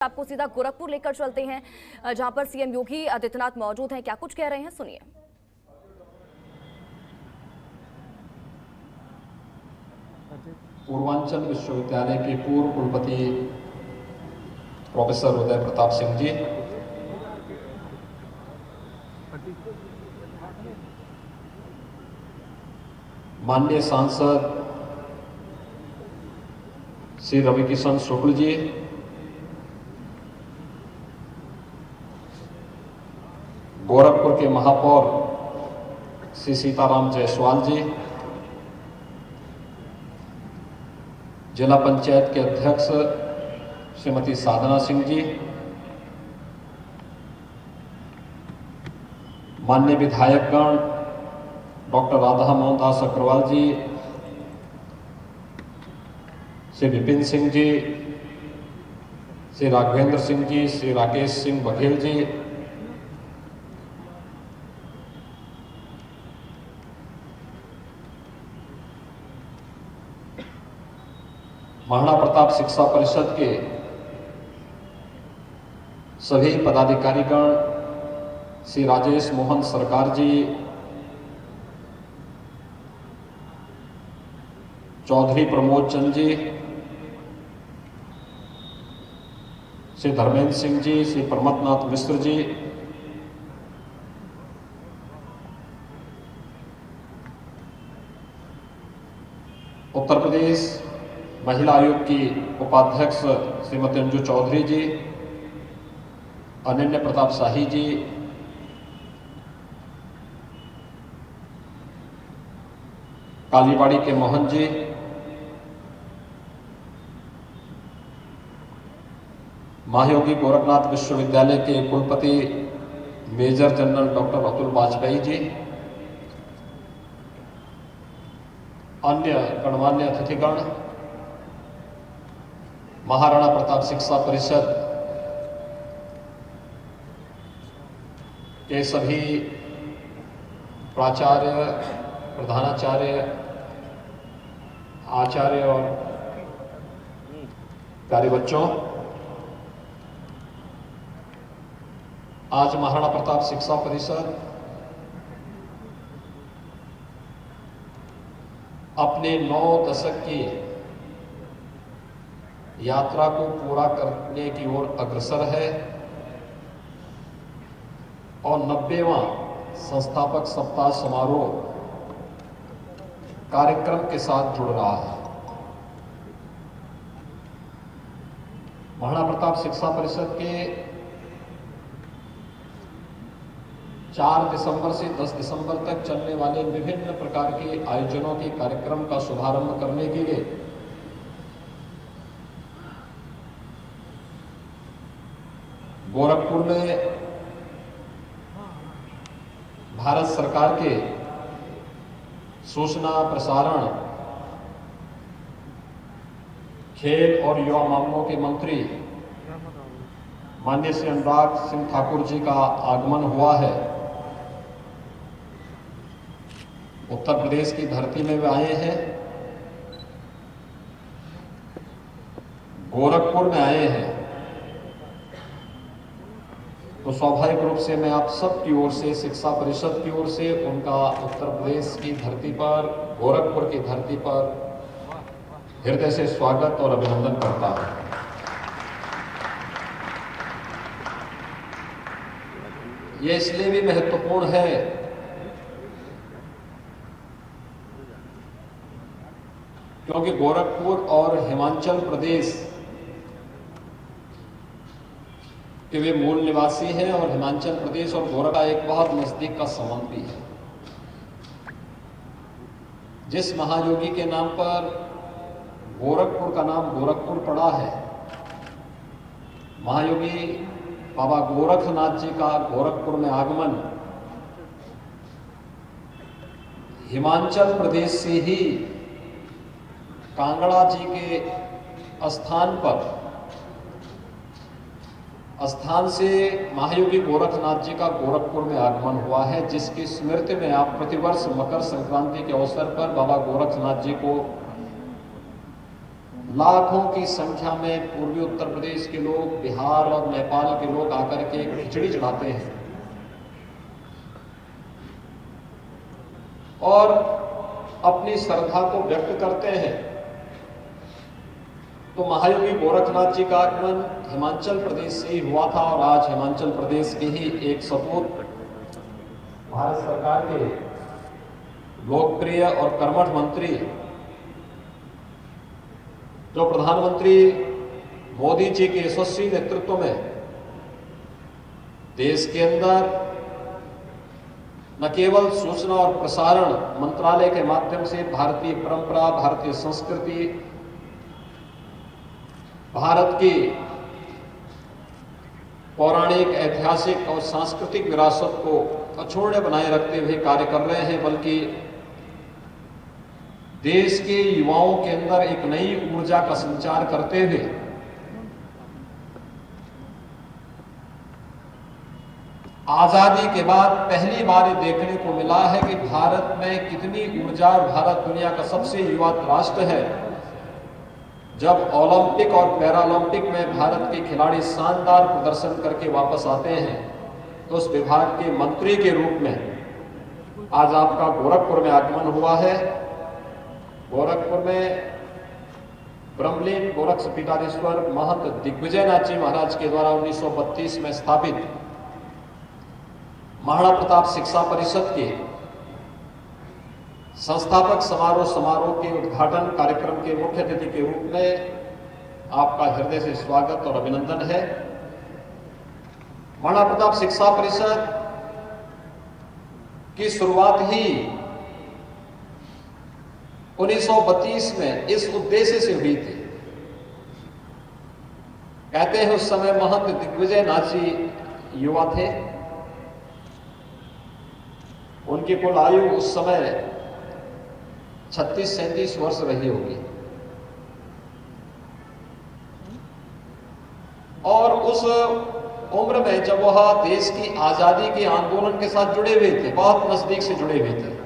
आपको सीधा गोरखपुर लेकर चलते हैं, जहां पर सीएम योगी आदित्यनाथ मौजूद हैं। क्या कुछ कह रहे हैं, सुनिए। पूर्वांचल विश्वविद्यालय के पूर्व कुलपति प्रोफेसर उदय प्रताप सिंह जी, माननीय सांसद श्री रविकिशन शुक्ल जी, गोरखपुर के महापौर श्री सीताराम जायसवाल जी, जिला पंचायत के अध्यक्ष श्रीमती साधना सिंह जी, माननीय विधायकगण डॉक्टर राधा मोहन दास अग्रवाल जी, श्री विपिन सिंह जी, श्री राघवेंद्र सिंह जी, श्री राकेश सिंह बघेल जी, महाराणा प्रताप शिक्षा परिषद के सभी पदाधिकारीगण, श्री राजेश मोहन सरकार जी, चौधरी प्रमोद चंद जी, श्री धर्मेंद्र सिंह जी, श्री प्रमथनाथ मिश्र जी, उत्तर प्रदेश महिला आयोग की उपाध्यक्ष श्रीमती अंजू चौधरी जी, अनन्य प्रताप शाही जी, कालीबाड़ी के मोहन जी, महायोगी गोरखनाथ विश्वविद्यालय के कुलपति major general doctor Atul Vajpayee ji, अन्य गणमान्य अतिथिगण, महाराणा प्रताप शिक्षा परिषद के सभी प्राचार्य, प्रधानाचार्य, आचार्य और प्यारे बच्चों, आज महाराणा प्रताप शिक्षा परिषद अपने 9 दशक की यात्रा को पूरा करने की ओर अग्रसर है और 90वां संस्थापक सप्ताह समारोह कार्यक्रम के साथ जुड़ रहा है। महाराणा प्रताप शिक्षा परिषद के 4 दिसंबर से 10 दिसंबर तक चलने वाले विभिन्न प्रकार के आयोजनों के कार्यक्रम का शुभारंभ करने के लिए गोरखपुर में भारत सरकार के सूचना प्रसारण, खेल और युवा मामलों के मंत्री माननीय श्री अनुराग सिंह ठाकुर जी का आगमन हुआ है। उत्तर प्रदेश की धरती में वे आए हैं, गोरखपुर में आए हैं, तो स्वाभाविक रूप से मैं आप सब की ओर से, शिक्षा परिषद की ओर से उनका उत्तर प्रदेश की धरती पर, गोरखपुर की धरती पर हृदय से स्वागत और अभिनंदन करता हूं। यह इसलिए भी महत्वपूर्ण है क्योंकि गोरखपुर और हिमाचल प्रदेश कि वे मूल निवासी हैं और हिमाचल प्रदेश और गोरखपुर का एक बहुत नजदीक का संबंध भी है। जिस महायोगी के नाम पर गोरखपुर का नाम गोरखपुर पड़ा है, महायोगी बाबा गोरखनाथ जी का गोरखपुर में आगमन हिमाचल प्रदेश से ही कांगड़ा जी के स्थान से महायोगी गोरखनाथ जी का गोरखपुर में आगमन हुआ है, जिसकी स्मृति में आप प्रतिवर्ष मकर संक्रांति के अवसर पर बाबा गोरखनाथ जी को लाखों की संख्या में पूर्वी उत्तर प्रदेश के लोग, बिहार और नेपाल के लोग आकर के खिचड़ी चढ़ाते हैं और अपनी श्रद्धा को व्यक्त करते हैं। तो महायोगी गोरखनाथ जी का आगमन हिमाचल प्रदेश से ही हुआ था और आज हिमाचल प्रदेश के ही एक सपूत भारत सरकार के लोकप्रिय और कर्मठ मंत्री, जो प्रधानमंत्री मोदी जी के यशस्वी नेतृत्व में देश के अंदर न केवल सूचना और प्रसारण मंत्रालय के माध्यम से भारतीय परंपरा, भारतीय संस्कृति, भारत की पौराणिक, ऐतिहासिक और सांस्कृतिक विरासत को अछूते बनाए रखते हुए कार्य कर रहे हैं, बल्कि देश के युवाओं के अंदर एक नई ऊर्जा का संचार करते हुए आजादी के बाद पहली बार ये देखने को मिला है कि भारत में कितनी ऊर्जा, और भारत दुनिया का सबसे युवा राष्ट्र है। जब ओलंपिक और पैरालंपिक में भारत के खिलाड़ी शानदार प्रदर्शन करके वापस आते हैं तो उस विभाग के मंत्री के रूप में आज आपका गोरखपुर में आगमन हुआ है। गोरखपुर में ब्रह्मलीन गोरक्षपीठाधीश्वर महंत दिग्विजयनाथ जी महाराज के द्वारा 1932 में स्थापित महाराणा प्रताप शिक्षा परिषद के संस्थापक समारोह के उद्घाटन कार्यक्रम के मुख्य अतिथि के रूप में आपका हृदय से स्वागत और अभिनंदन है। महाराणा प्रताप शिक्षा परिषद की शुरुआत ही 1932 में इस उद्देश्य से हुई थी। कहते हैं उस समय महंत दिग्विजयनाथ जी युवा थे। उनकी कुल आयु उस समय 36-37 वर्ष रही होगी और उस उम्र में जब वह देश की आजादी के आंदोलन के साथ जुड़े हुए थे, बहुत नजदीक से जुड़े हुए थे,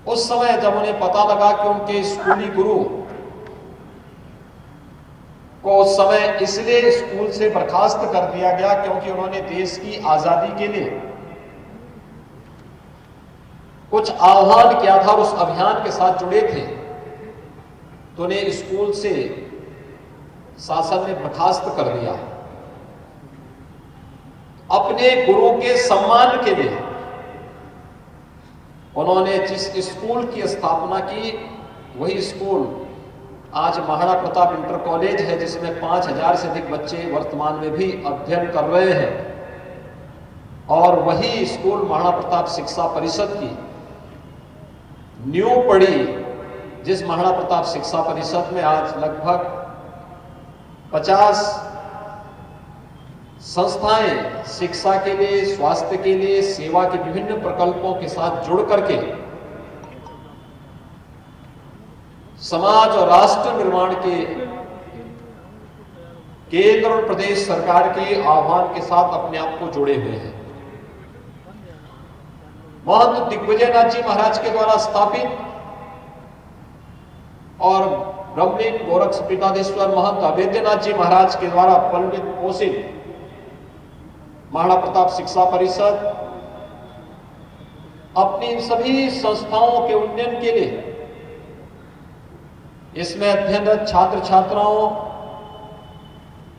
उस समय जब उन्हें पता लगा कि उनके स्कूली गुरु को उस समय इसलिए स्कूल से बर्खास्त कर दिया गया क्योंकि उन्होंने देश की आजादी के लिए कुछ आह्वान किया था और उस अभियान के साथ जुड़े थे, तो उन्हें स्कूल से शासन ने बर्खास्त कर दिया। अपने गुरु के सम्मान के लिए उन्होंने जिस स्कूल की स्थापना की वही स्कूल आज महाराणा प्रताप इंटर कॉलेज है, जिसमें 5000 से अधिक बच्चे वर्तमान में भी अध्ययन कर रहे हैं। और वही स्कूल महाराणा प्रताप शिक्षा परिषद की नींव पड़ी, जिस महाराणा प्रताप शिक्षा परिषद में आज लगभग 50 संस्थाएं शिक्षा के लिए, स्वास्थ्य के लिए, सेवा के विभिन्न प्रकल्पों के साथ जुड़ करके समाज और राष्ट्र निर्माण के केंद्र और प्रदेश सरकार के आह्वान के साथ अपने आप को जोड़े हुए हैं। महंत दिग्विजयनाथ जी महाराज के द्वारा स्थापित और ब्रह्मलीन गोरक्षपीठाधीश्वर महंत अभेद्यनाथ जी महाराज के द्वारा पल्वित पोषित महाराणा प्रताप शिक्षा परिषद अपनी सभी संस्थाओं के उन्नयन के लिए, इसमें अध्ययनरत छात्र छात्राओं,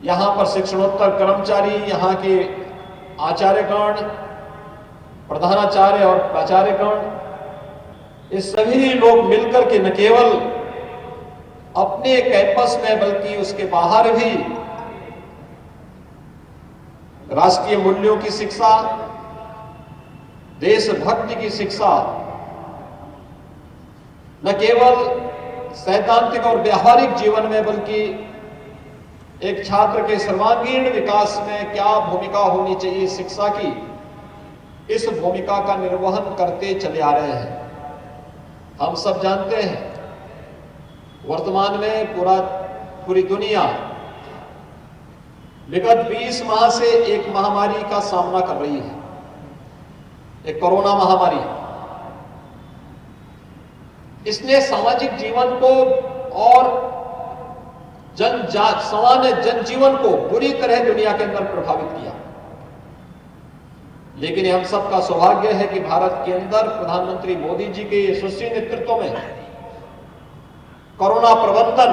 यहां पर शिक्षणोत्तर कर्मचारी, यहां के आचार्यगण, प्रधानाचार्य और प्राचार्यगण, ये सभी लोग मिलकर के न केवल अपने कैंपस में बल्कि उसके बाहर भी राष्ट्रीय मूल्यों की शिक्षा, देशभक्ति की शिक्षा, न केवल सैद्धांतिक और व्यावहारिक जीवन में बल्कि एक छात्र के सर्वांगीण विकास में क्या भूमिका होनी चाहिए शिक्षा की, इस भूमिका का निर्वहन करते चले आ रहे हैं। हम सब जानते हैं वर्तमान में पूरी दुनिया विगत 20 माह से एक महामारी का सामना कर रही है, एक कोरोना महामारी। इसने सामाजिक जीवन को और सामान्य जनजीवन को बुरी तरह दुनिया के अंदर प्रभावित किया। लेकिन हम सबका सौभाग्य है कि भारत के अंदर प्रधानमंत्री मोदी जी के यशस्वी नेतृत्व में कोरोना प्रबंधन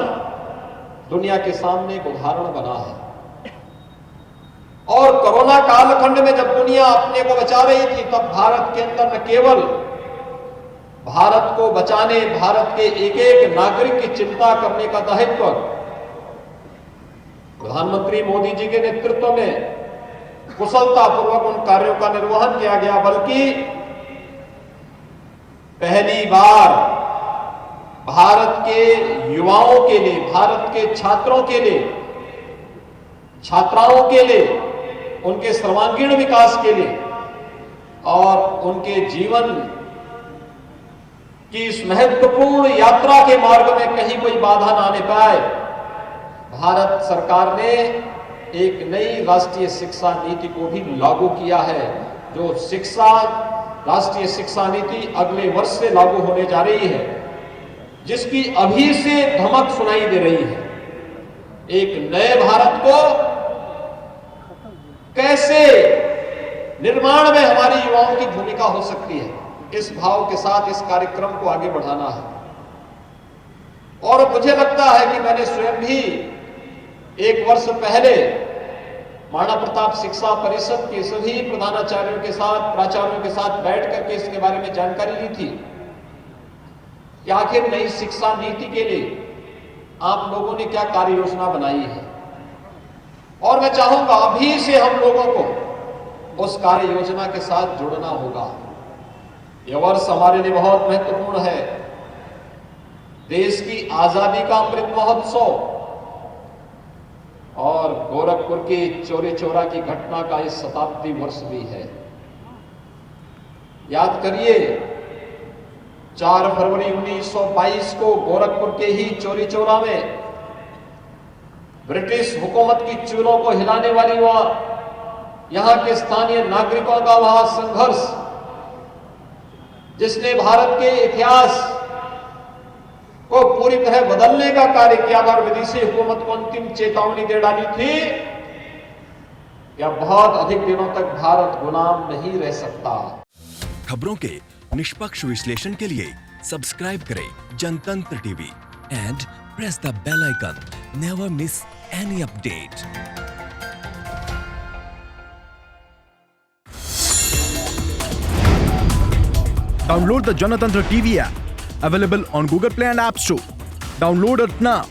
दुनिया के सामने एक उदाहरण बना है। और कोरोना कालखंड में जब दुनिया अपने को बचा रही थी, तब भारत के अंदर न केवल भारत को बचाने, भारत के एक एक नागरिक की चिंता करने का दायित्व प्रधानमंत्री मोदी जी के नेतृत्व में कुशलतापूर्वक उन कार्यों का निर्वहन किया गया, बल्कि पहली बार भारत के युवाओं के लिए, भारत के छात्रों के लिए, छात्राओं के लिए, उनके सर्वांगीण विकास के लिए और उनके जीवन की इस महत्वपूर्ण यात्रा के मार्ग में कहीं कोई बाधा ना आने पाए, भारत सरकार ने एक नई राष्ट्रीय शिक्षा नीति को भी लागू किया है। जो राष्ट्रीय शिक्षा नीति अगले वर्ष से लागू होने जा रही है, जिसकी अभी से धमक सुनाई दे रही है। एक नए भारत को कैसे निर्माण में हमारी युवाओं की भूमिका हो सकती है, इस भाव के साथ इस कार्यक्रम को आगे बढ़ाना है। और मुझे लगता है कि मैंने स्वयं भी एक वर्ष पहले महाराणा प्रताप शिक्षा परिषद के सभी प्रधानाचार्यों के साथ, प्राचार्यों के साथ बैठ करके इसके बारे में जानकारी ली थी कि आखिर नई शिक्षा नीति के लिए आप लोगों ने क्या कार्य योजना बनाई है। और मैं चाहूंगा अभी से हम लोगों को उस कार्य योजना के साथ जुड़ना होगा। यह वर्ष हमारे लिए बहुत महत्वपूर्ण है। देश की आजादी का अमृत महोत्सव और गोरखपुर की चौरी चौरा की घटना का इस शताब्दी वर्ष भी है। याद करिए, 4 फरवरी 1922 को गोरखपुर के ही चौरी चौरा में ब्रिटिश हुकूमत की चूलों को हिलाने वाली यहां के स्थानीय नागरिकों का वहां संघर्ष, जिसने भारत के इतिहास को पूरी तरह बदलने का कार्य किया और विदेशी हुकूमत को अंतिम चेतावनी दे डाली थी कि अब बहुत अधिक दिनों तक भारत गुलाम नहीं रह सकता। खबरों के निष्पक्ष विश्लेषण के लिए सब्सक्राइब करें Janatantra TV and press the bell icon. Never miss any update. Download the Janatantra TV app, available on Google Play and App Store. Download it now.